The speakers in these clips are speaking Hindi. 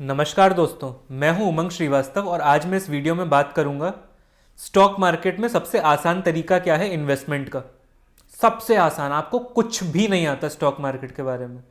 नमस्कार दोस्तों, मैं हूं उमंग श्रीवास्तव और आज मैं इस वीडियो में बात करूंगा स्टॉक मार्केट में सबसे आसान तरीका क्या है इन्वेस्टमेंट का। सबसे आसान, आपको कुछ भी नहीं आता स्टॉक मार्केट के बारे में,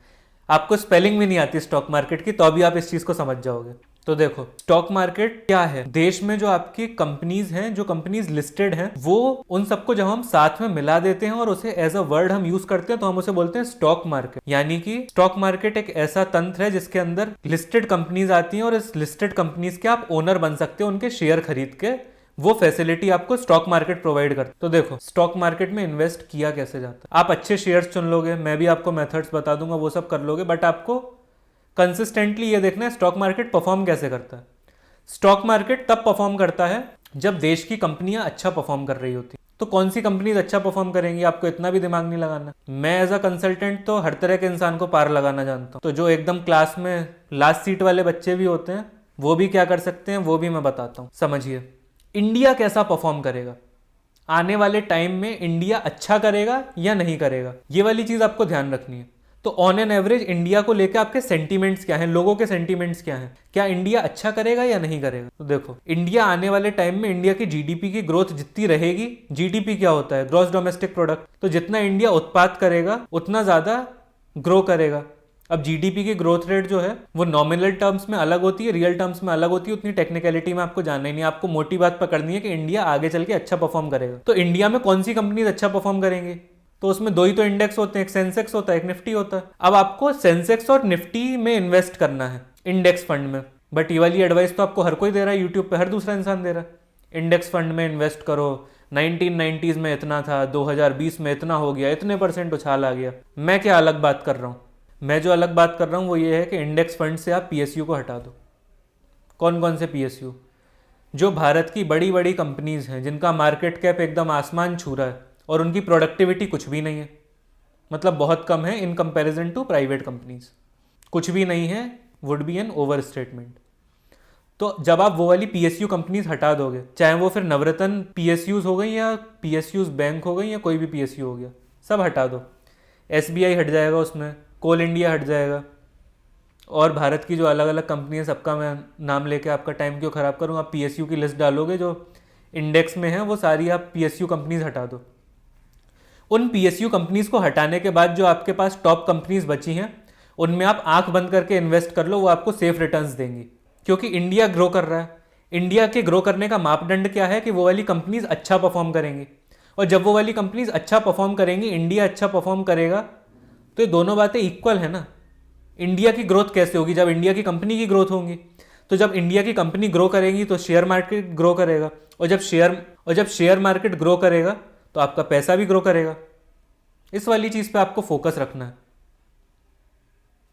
आपको स्पेलिंग भी नहीं आती स्टॉक मार्केट की, तो अभी आप इस चीज़ को समझ जाओगे। तो देखो, स्टॉक मार्केट क्या है। देश में जो आपकी कंपनीज हैं, जो कंपनीज लिस्टेड हैं, वो उन सबको जब हम साथ में मिला देते हैं और उसे एज अ वर्ड हम यूज करते हैं तो हम उसे बोलते हैं स्टॉक मार्केट। यानी कि स्टॉक मार्केट एक ऐसा तंत्र है जिसके अंदर लिस्टेड कंपनीज आती हैं और इस लिस्टेड कंपनीज के आप ओनर बन सकते हो, उनके शेयर खरीद के। वो फैसिलिटी आपको स्टॉक मार्केट प्रोवाइड करता है। तो देखो, स्टॉक मार्केट में इन्वेस्ट किया कैसे जाता है। आप अच्छे शेयर्स चुन लोगे, मैं भी आपको मेथड्स बता दूंगा, वो सब कर लोगे, बट आपको कंसिस्टेंटली ये देखना है स्टॉक मार्केट परफॉर्म कैसे करता है। स्टॉक मार्केट तब परफॉर्म करता है जब देश की कंपनियां अच्छा परफॉर्म कर रही होती। तो कौन सी कंपनीज अच्छा परफॉर्म करेंगी, आपको इतना भी दिमाग नहीं लगाना। मैं एज अ कंसल्टेंट तो हर तरह के इंसान को पार लगाना जानता हूँ। तो जो एकदम क्लास में लास्ट सीट वाले बच्चे भी होते हैं, वो भी क्या कर सकते हैं, वो भी मैं बताता हूँ। समझिए, इंडिया कैसा परफॉर्म करेगा आने वाले टाइम में। इंडिया अच्छा करेगा या नहीं करेगा, ये वाली चीज आपको ध्यान रखनी है। तो ऑन एन एवरेज इंडिया को लेकर आपके सेंटीमेंट्स क्या हैं, लोगों के सेंटीमेंट्स क्या हैं, क्या इंडिया अच्छा करेगा या नहीं करेगा। तो देखो, इंडिया आने वाले टाइम में इंडिया की जीडीपी की ग्रोथ जितनी रहेगी, जीडीपी क्या होता है, ग्रॉस डोमेस्टिक प्रोडक्ट, तो जितना इंडिया उत्पाद करेगा उतना ज्यादा ग्रो करेगा। अब जीडीपी की ग्रोथ रेट जो है वो नॉमिनल टर्म्स में अलग होती है, रियल टर्म्स में अलग होती है। उतनी टेक्निकलिटी में आपको जानना ही नहीं, आपको मोटी बात पकड़नी है कि इंडिया आगे चल के अच्छा परफॉर्म करेगा। तो इंडिया में कौन सी कंपनीज अच्छा परफॉर्म करेंगी, तो उसमें दो ही तो इंडेक्स होते हैं, एक सेंसेक्स होता है, एक निफ्टी होता है। अब आपको सेंसेक्स और निफ्टी में इन्वेस्ट करना है इंडेक्स फंड में, बट ये वाली एडवाइस तो आपको हर कोई दे रहा है, यूट्यूब पे हर दूसरा इंसान दे रहा है। इंडेक्स फंड में इन्वेस्ट करो, 1990s में इतना था, 2020 में इतना हो गया, इतने % उछाल आ गया। मैं क्या अलग बात कर रहा हूँ, मैं जो अलग बात कर रहा हूँ वो ये है कि इंडेक्स फंड से आप पीएसयू को हटा दो। कौन कौन से पीएसयू, जो भारत की बड़ी बड़ी कंपनीज हैं जिनका मार्केट कैप एकदम आसमान छू रहा है और उनकी प्रोडक्टिविटी कुछ भी नहीं है, मतलब बहुत कम है in comparison to private companies, कुछ भी नहीं है, would be an over statement. तो जब आप वो वाली पीएसयू कंपनीज हटा दोगे, चाहे वो फिर नवरत्न पीएसयूज हो गई या पीएसयूज बैंक हो गई या कोई भी पीएसयू हो गया, सब हटा दो। एसबीआई हट जाएगा उसमें, कोल इंडिया हट जाएगा, और भारत की जो अलग अलग कंपनी है सबका मैं नाम लेके आपका टाइम क्यों खराब करूँ। आप पीएसयू की लिस्ट डालोगे जो इंडेक्स में है, वो सारी आप पीएसयू कंपनीज हटा दो। उन पीएसयू कंपनीज को हटाने के बाद जो आपके पास टॉप कंपनीज बची हैं, उनमें आप आंख बंद करके इन्वेस्ट कर लो, वो आपको सेफ रिटर्न्स देंगी, क्योंकि इंडिया ग्रो कर रहा है। इंडिया के ग्रो करने का मापदंड क्या है कि वो वाली कंपनीज अच्छा परफॉर्म करेंगी, और जब वो वाली कंपनीज अच्छा परफॉर्म करेंगी, इंडिया अच्छा परफॉर्म करेगा, तो ये दोनों बातें इक्वल है ना। इंडिया की ग्रोथ कैसे होगी, जब इंडिया की कंपनी की ग्रोथ होगी। तो जब इंडिया की कंपनी ग्रो करेगी तो शेयर मार्केट ग्रो करेगा, और जब शेयर मार्केट ग्रो करेगा तो आपका पैसा भी ग्रो करेगा। इस वाली चीज पे आपको फोकस रखना है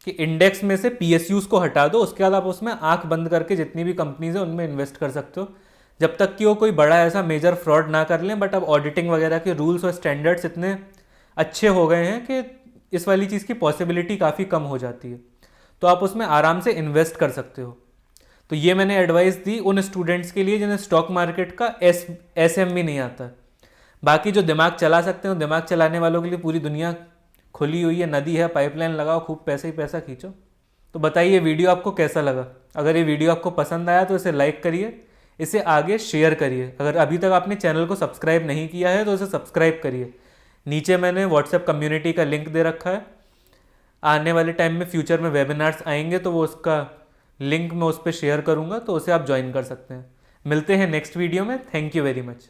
कि इंडेक्स में से पीएसयूज को हटा दो, उसके बाद आप उसमें आंख बंद करके जितनी भी कंपनीज है उनमें इन्वेस्ट कर सकते हो, जब तक कि वो कोई बड़ा ऐसा मेजर फ्रॉड ना कर लें। बट अब ऑडिटिंग वगैरह के रूल्स और स्टैंडर्ड्स इतने अच्छे हो गए हैं कि इस वाली चीज़ की पॉसिबिलिटी काफ़ी कम हो जाती है, तो आप उसमें आराम से इन्वेस्ट कर सकते हो। तो ये मैंने एडवाइस दी उन स्टूडेंट्स के लिए जिन्हें स्टॉक मार्केट का एसएम भी नहीं आता। बाकी जो दिमाग चला सकते हो, दिमाग चलाने वालों के लिए पूरी दुनिया खुली हुई है, नदी है, पाइपलाइन लगाओ, खूब पैसे ही पैसा खींचो। तो बताइए वीडियो आपको कैसा लगा। अगर ये वीडियो आपको पसंद आया तो इसे लाइक करिए, इसे आगे शेयर करिए। अगर अभी तक आपने चैनल को सब्सक्राइब नहीं किया है तो इसे सब्सक्राइब करिए। नीचे मैंने व्हाट्सएप कम्युनिटी का लिंक दे रखा है। आने वाले टाइम में फ्यूचर में वेबिनार्स आएंगे तो वो उसका लिंक मैं उस पर शेयर करूँगा, तो उसे आप ज्वाइन कर सकते हैं। मिलते हैं नेक्स्ट वीडियो में। Thank you very much.